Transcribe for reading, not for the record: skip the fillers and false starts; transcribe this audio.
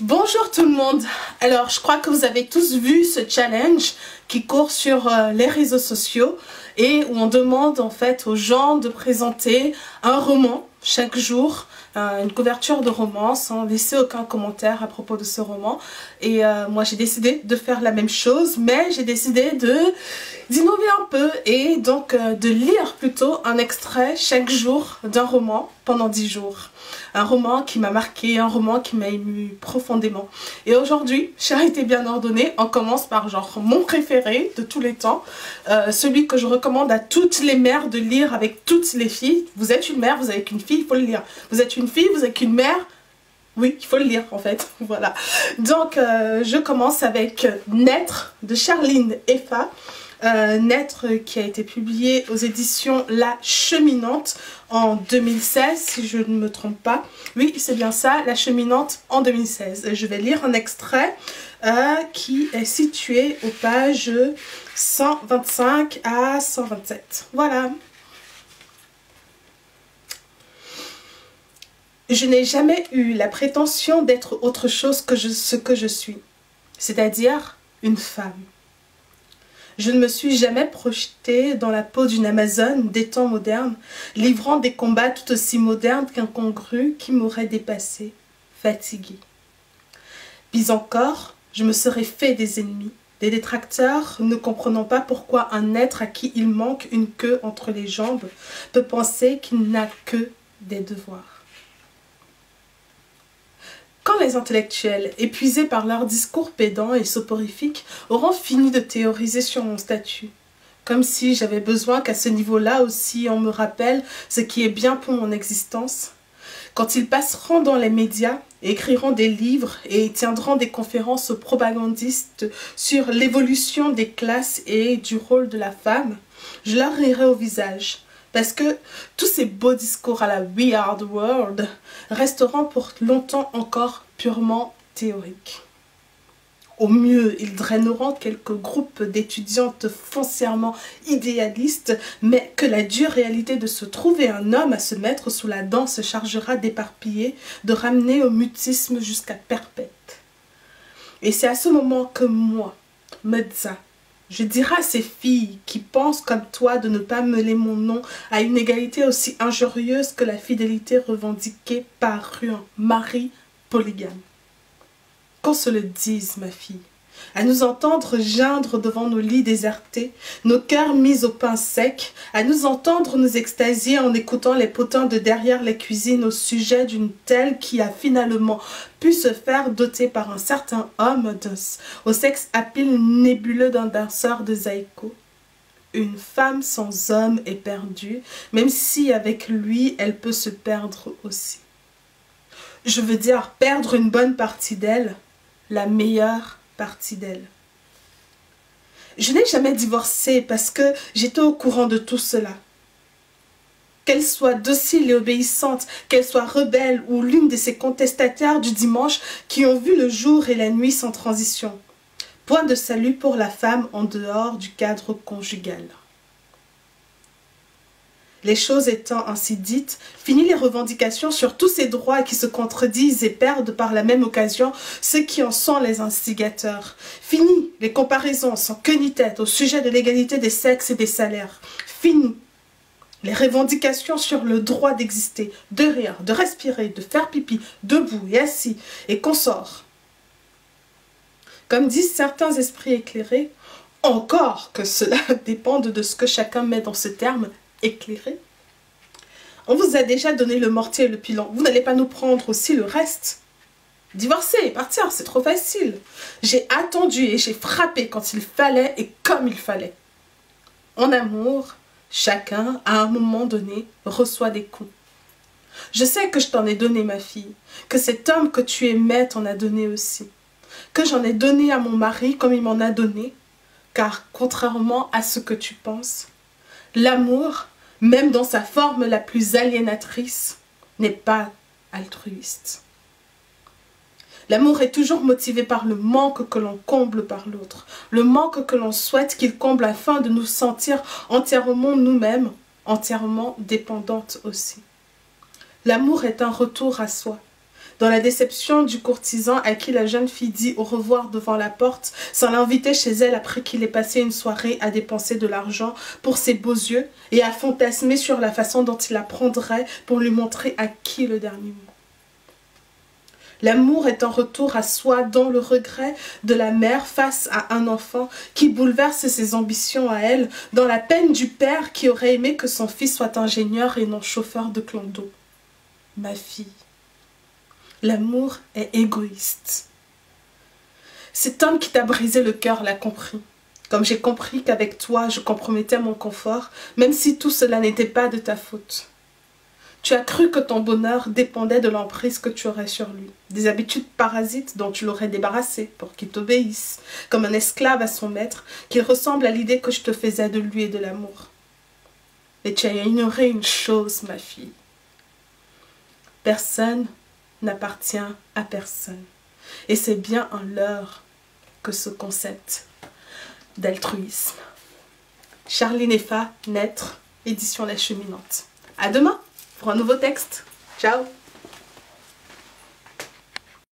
Bonjour tout le monde. Alors je crois que vous avez tous vu ce challenge qui court sur les réseaux sociaux et où on demande en fait aux gens de présenter un roman chaque jour, une couverture de roman sans laisser aucun commentaire à propos de ce roman. Et moi j'ai décidé de faire la même chose, mais j'ai décidé d'innover un peu et donc de lire plutôt un extrait chaque jour d'un roman pendant 10 jours. Un roman qui m'a marqué, un roman qui m'a ému profondément. Et aujourd'hui, Charité bien ordonnée, on commence par genre mon préféré de tous les temps, celui que je recommande à toutes les mères de lire avec toutes les filles. Vous êtes une mère, vous avez qu'une fille, il faut le lire. Vous êtes une fille, vous avez qu'une mère, oui, il faut le lire en fait, voilà. Donc je commence avec Naître de Charline Effa. Naître qui a été publié aux éditions La Cheminante en 2016 si je ne me trompe pas. Oui, c'est bien ça, La Cheminante en 2016. Et je vais lire un extrait qui est situé aux pages 125 à 127. Voilà. Je n'ai jamais eu la prétention d'être autre chose que ce que je suis, c'est-à-dire une femme. Je ne me suis jamais projetée dans la peau d'une Amazone des temps modernes, livrant des combats tout aussi modernes qu'incongrus qui m'auraient dépassée, fatiguée. Puis encore, je me serais fait des ennemis, des détracteurs ne comprenant pas pourquoi un être à qui il manque une queue entre les jambes peut penser qu'il n'a que des devoirs. Quand les intellectuels, épuisés par leurs discours pédants et soporifiques, auront fini de théoriser sur mon statut, comme si j'avais besoin qu'à ce niveau-là aussi on me rappelle ce qui est bien pour mon existence, quand ils passeront dans les médias, écriront des livres et tiendront des conférences aux propagandistes sur l'évolution des classes et du rôle de la femme, je leur rirai au visage. Parce que tous ces beaux discours à la We Are the World resteront pour longtemps encore purement théoriques. Au mieux, ils draineront quelques groupes d'étudiantes foncièrement idéalistes, mais que la dure réalité de se trouver un homme à se mettre sous la dent se chargera d'éparpiller, de ramener au mutisme jusqu'à perpète. Et c'est à ce moment que moi, Medza, je dirai à ces filles qui pensent comme toi de ne pas mêler mon nom à une égalité aussi injurieuse que la fidélité revendiquée par un mari polygame. Qu'on se le dise, ma fille, à nous entendre geindre devant nos lits désertés, nos cœurs mis au pain sec, à nous entendre nous extasier en écoutant les potins de derrière les cuisines au sujet d'une telle qui a finalement pu se faire doter par un certain homme au sexe à pile nébuleux d'un danseur de zaïko. Une femme sans homme est perdue, même si avec lui elle peut se perdre aussi. Je veux dire perdre une bonne partie d'elle, la meilleure partie d'elle. Je n'ai jamais divorcé parce que j'étais au courant de tout cela. Qu'elle soit docile et obéissante, qu'elle soit rebelle ou l'une de ces contestataires du dimanche qui ont vu le jour et la nuit sans transition. Point de salut pour la femme en dehors du cadre conjugal. Les choses étant ainsi dites, fini les revendications sur tous ces droits qui se contredisent et perdent par la même occasion ceux qui en sont les instigateurs. Fini les comparaisons sans queue ni tête au sujet de l'égalité des sexes et des salaires. Fini les revendications sur le droit d'exister, de rire, de respirer, de faire pipi, debout et assis, et consorts. Comme disent certains esprits éclairés, encore que cela dépende de ce que chacun met dans ce terme éclairé. On vous a déjà donné le mortier et le pilon, vous n'allez pas nous prendre aussi le reste. Divorcer et partir, c'est trop facile. J'ai attendu et j'ai frappé quand il fallait et comme il fallait. En amour, chacun, à un moment donné, reçoit des coups. Je sais que je t'en ai donné, ma fille, que cet homme que tu aimais t'en a donné aussi, que j'en ai donné à mon mari comme il m'en a donné, car contrairement à ce que tu penses, l'amour, même dans sa forme la plus aliénatrice, n'est pas altruiste. L'amour est toujours motivé par le manque que l'on comble par l'autre, le manque que l'on souhaite qu'il comble afin de nous sentir entièrement nous-mêmes, entièrement dépendantes aussi. L'amour est un retour à soi. Dans la déception du courtisan à qui la jeune fille dit au revoir devant la porte, sans l'inviter chez elle après qu'il ait passé une soirée à dépenser de l'argent pour ses beaux yeux et à fantasmer sur la façon dont il la prendrait pour lui montrer à qui le dernier mot. L'amour est un retour à soi dans le regret de la mère face à un enfant qui bouleverse ses ambitions à elle, dans la peine du père qui aurait aimé que son fils soit ingénieur et non chauffeur de clando. Ma fille, l'amour est égoïste. Cet homme qui t'a brisé le cœur l'a compris. Comme j'ai compris qu'avec toi, je compromettais mon confort, même si tout cela n'était pas de ta faute. Tu as cru que ton bonheur dépendait de l'emprise que tu aurais sur lui, des habitudes parasites dont tu l'aurais débarrassé pour qu'il t'obéisse, comme un esclave à son maître, qu'il ressemble à l'idée que je te faisais de lui et de l'amour. Mais tu as ignoré une chose, ma fille. Personne n'appartient à personne. Et c'est bien un leurre que ce concept d'altruisme. Charlie Nefa, Naître, édition La Cheminante. À demain pour un nouveau texte. Ciao!